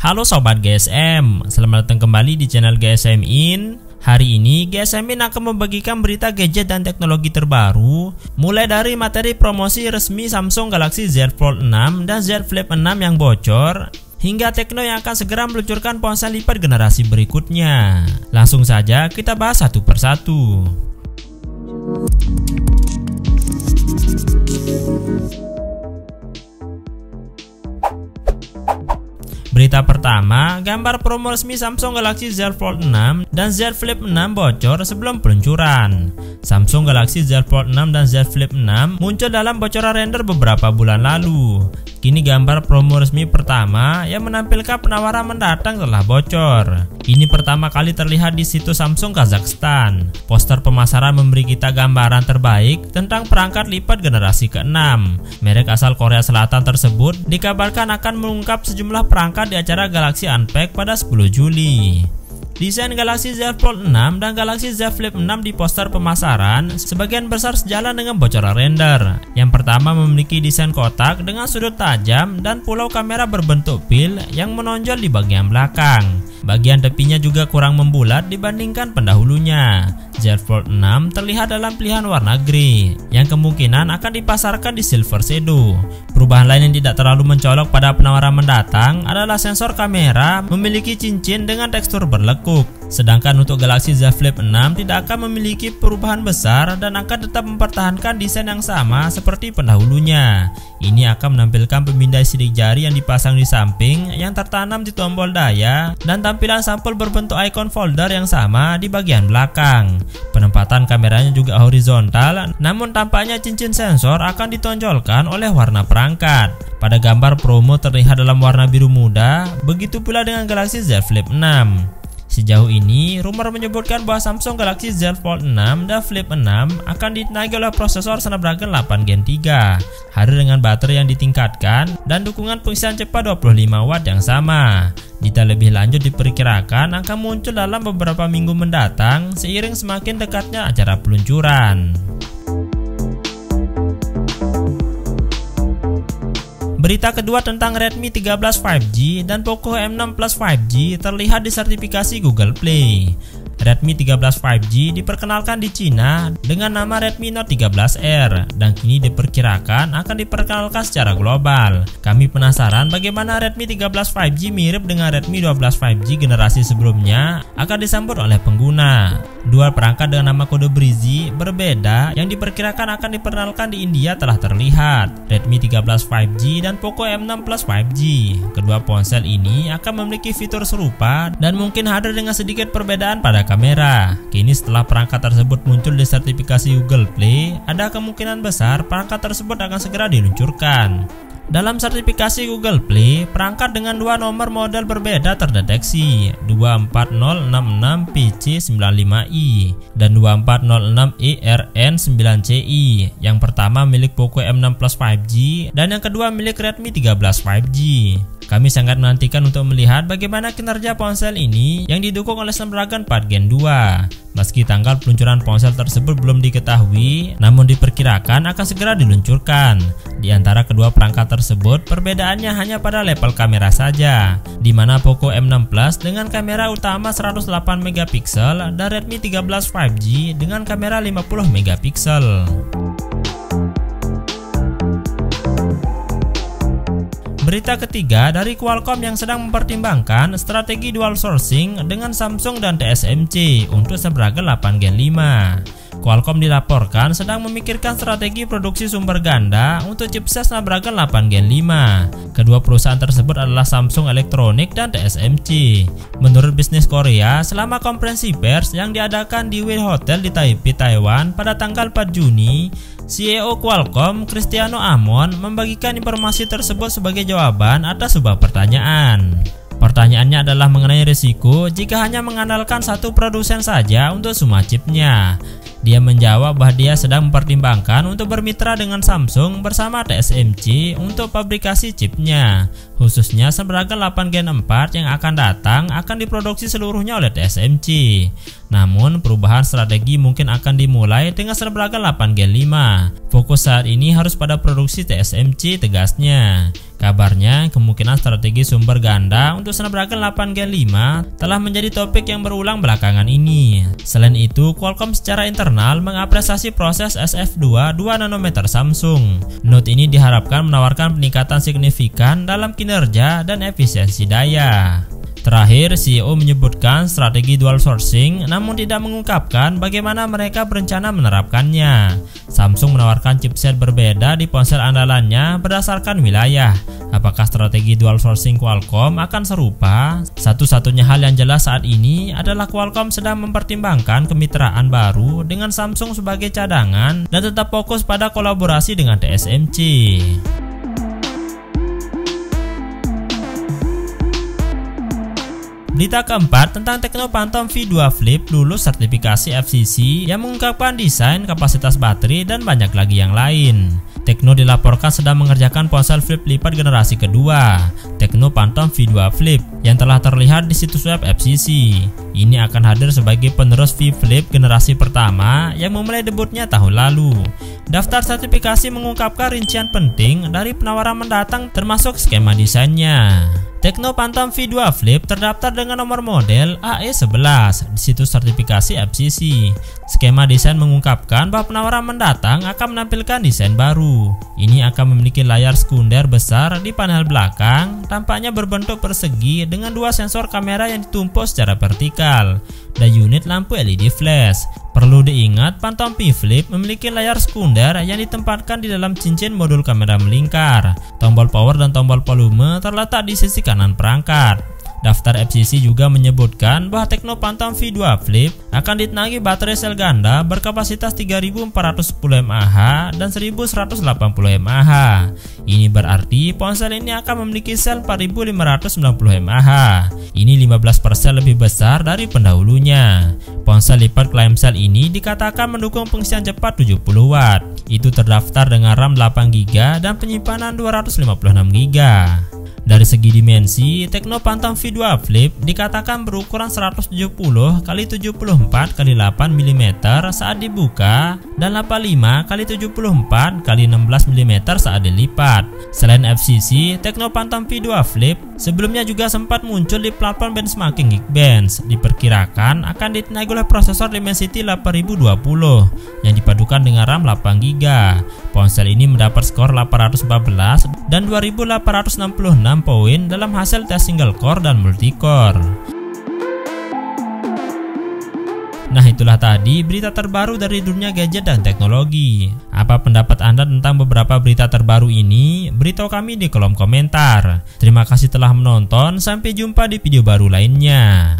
Halo Sobat GSM, selamat datang kembali di channel GSM In. Hari ini GSM In akan membagikan berita gadget dan teknologi terbaru, mulai dari materi promosi resmi Samsung Galaxy Z Fold 6 dan Z Flip 6 yang bocor, hingga Tecno yang akan segera meluncurkan ponsel lipat generasi berikutnya. Langsung saja kita bahas satu persatu. Berita pertama, gambar promo resmi Samsung Galaxy Z Fold 6 dan Z Flip 6 bocor sebelum peluncuran. Samsung Galaxy Z Fold 6 dan Z Flip 6 muncul dalam bocoran render beberapa bulan lalu. Kini gambar promo resmi pertama yang menampilkan penawaran mendatang telah bocor. Ini pertama kali terlihat di situs Samsung Kazakhstan. Poster pemasaran memberi kita gambaran terbaik tentang perangkat lipat generasi ke-6. Merek asal Korea Selatan tersebut dikabarkan akan mengungkap sejumlah perangkat di acara Galaxy Unpacked pada 10 Juli. Desain Galaxy Z Fold 6 dan Galaxy Z Flip 6 di poster pemasaran sebagian besar sejalan dengan bocoran render. Yang pertama memiliki desain kotak dengan sudut tajam dan pulau kamera berbentuk pil yang menonjol di bagian belakang. Bagian tepinya juga kurang membulat dibandingkan pendahulunya. Z Fold 6 terlihat dalam pilihan warna grey, yang kemungkinan akan dipasarkan di silver shadow. Perubahan lain yang tidak terlalu mencolok pada penawaran mendatang adalah sensor kamera memiliki cincin dengan tekstur berlekuk. Sedangkan untuk Galaxy Z Flip 6 tidak akan memiliki perubahan besar dan akan tetap mempertahankan desain yang sama seperti pendahulunya. Ini akan menampilkan pemindai sidik jari yang dipasang di samping yang tertanam di tombol daya dan tampilan sampul berbentuk icon folder yang sama di bagian belakang. Penempatan kameranya juga horizontal, namun tampaknya cincin sensor akan ditonjolkan oleh warna perangkat. Pada gambar promo terlihat dalam warna biru muda, begitu pula dengan Galaxy Z Flip 6. Sejauh ini, rumor menyebutkan bahwa Samsung Galaxy Z Fold 6 dan Flip 6 akan ditenagai oleh prosesor Snapdragon 8 Gen 3, hadir dengan baterai yang ditingkatkan dan dukungan pengisian cepat 25 Watt yang sama. Detail lebih lanjut diperkirakan akan muncul dalam beberapa minggu mendatang seiring semakin dekatnya acara peluncuran. Berita kedua tentang Redmi 13 5G dan Poco M6 Plus 5G terlihat di sertifikasi Google Play. Redmi 13 5G diperkenalkan di Cina dengan nama Redmi Note 13R dan kini diperkirakan akan diperkenalkan secara global. Kami penasaran bagaimana Redmi 13 5G mirip dengan Redmi 12 5G generasi sebelumnya akan disambut oleh pengguna. Dua perangkat dengan nama kode Breezy berbeda yang diperkirakan akan diperkenalkan di India telah terlihat, Redmi 13 5G dan Poco M6 Plus 5G. Kedua ponsel ini akan memiliki fitur serupa dan mungkin hadir dengan sedikit perbedaan pada kamera. Kini setelah perangkat tersebut muncul di sertifikasi Google Play, ada kemungkinan besar perangkat tersebut akan segera diluncurkan. Dalam sertifikasi Google Play, perangkat dengan dua nomor model berbeda terdeteksi, 24066PC95i dan 24006ERN9CI. Yang pertama milik Poco M6 Plus 5G dan yang kedua milik Redmi 13 5G. Kami sangat menantikan untuk melihat bagaimana kinerja ponsel ini yang didukung oleh Snapdragon 4 Gen 2. Meski tanggal peluncuran ponsel tersebut belum diketahui, namun diperkirakan akan segera diluncurkan. Di antara kedua perangkat tersebut, perbedaannya hanya pada level kamera saja, di mana Poco M6 Plus dengan kamera utama 108 MP dan Redmi 13 5G dengan kamera 50 MP. Berita ketiga dari Qualcomm yang sedang mempertimbangkan strategi dual sourcing dengan Samsung dan TSMC untuk Snapdragon 8 Gen 5. Qualcomm dilaporkan sedang memikirkan strategi produksi sumber ganda untuk chipset Snapdragon 8 Gen 5. Kedua perusahaan tersebut adalah Samsung Electronics dan TSMC. Menurut bisnis Korea, selama konferensi pers yang diadakan di Wei Hotel di Taipei, Taiwan pada tanggal 4 Juni, CEO Qualcomm, Cristiano Amon, membagikan informasi tersebut sebagai jawaban atas sebuah pertanyaan. Pertanyaannya adalah mengenai risiko jika hanya mengandalkan satu produsen saja untuk semua chipnya. Dia menjawab bahwa dia sedang mempertimbangkan untuk bermitra dengan Samsung bersama TSMC untuk fabrikasi chipnya. Khususnya Snapdragon 8 Gen 4 yang akan datang akan diproduksi seluruhnya oleh TSMC. Namun perubahan strategi mungkin akan dimulai dengan Snapdragon 8 Gen 5. Fokus saat ini harus pada produksi TSMC, tegasnya. Kabarnya kemungkinan strategi sumber ganda untuk Snapdragon 8 Gen 5 telah menjadi topik yang berulang belakangan ini. Selain itu, Qualcomm secara internal mengapresiasi proses SF2 2 nanometer Samsung. Note ini diharapkan menawarkan peningkatan signifikan dalam kinerja dan efisiensi daya. Terakhir, CEO menyebutkan strategi dual sourcing namun tidak mengungkapkan bagaimana mereka berencana menerapkannya. Samsung menawarkan chipset berbeda di ponsel andalannya berdasarkan wilayah. Apakah strategi dual sourcing Qualcomm akan serupa? Satu-satunya hal yang jelas saat ini adalah Qualcomm sedang mempertimbangkan kemitraan baru dengan Samsung sebagai cadangan dan tetap fokus pada kolaborasi dengan TSMC. Berita keempat tentang Tecno Phantom V2 Flip lulus sertifikasi FCC yang mengungkapkan desain, kapasitas baterai, dan banyak lagi yang lain. Tecno dilaporkan sedang mengerjakan ponsel flip lipat generasi kedua, Tecno Phantom V2 Flip, yang telah terlihat di situs web FCC. Ini akan hadir sebagai penerus V Flip generasi pertama yang memulai debutnya tahun lalu. Daftar sertifikasi mengungkapkan rincian penting dari penawaran mendatang termasuk skema desainnya. Tecno Phantom V2 Flip terdaftar dengan nomor model AE11 di situs sertifikasi FCC. Skema desain mengungkapkan bahwa penawaran mendatang akan menampilkan desain baru. Ini akan memiliki layar sekunder besar di panel belakang, tampaknya berbentuk persegi dengan dua sensor kamera yang ditumpuk secara vertikal dan unit lampu LED flash. Perlu diingat, Phantom V Flip memiliki layar sekunder yang ditempatkan di dalam cincin modul kamera melingkar. Tombol power dan tombol volume terletak di sisi kanan perangkat. Daftar FCC juga menyebutkan bahwa Tecno Phantom V2 Flip akan ditenangi baterai sel ganda berkapasitas 3410 mAh dan 1180 mAh. Ini berarti ponsel ini akan memiliki sel 4590 mAh. Ini 15% lebih besar dari pendahulunya. Ponsel lipat klaim sel ini dikatakan mendukung pengisian cepat 70 Watt. Itu terdaftar dengan RAM 8GB dan penyimpanan 256GB. Dari segi dimensi, Tecno Phantom V2 Flip dikatakan berukuran 170x74x8 mm saat dibuka dan 85x74x16 mm saat dilipat. Selain FCC, Tecno Phantom V2 Flip sebelumnya juga sempat muncul di platform benchmarking Geekbench. Diperkirakan akan ditenagai oleh prosesor Dimensity 8020 yang dipadukan dengan RAM 8GB. Ponsel ini mendapat skor 814 dan 2866 poin dalam hasil tes single core dan multi-core. Nah, itulah tadi berita terbaru dari dunia gadget dan teknologi. Apa pendapat Anda tentang beberapa berita terbaru ini? Beritahu kami di kolom komentar. Terima kasih telah menonton, sampai jumpa di video baru lainnya.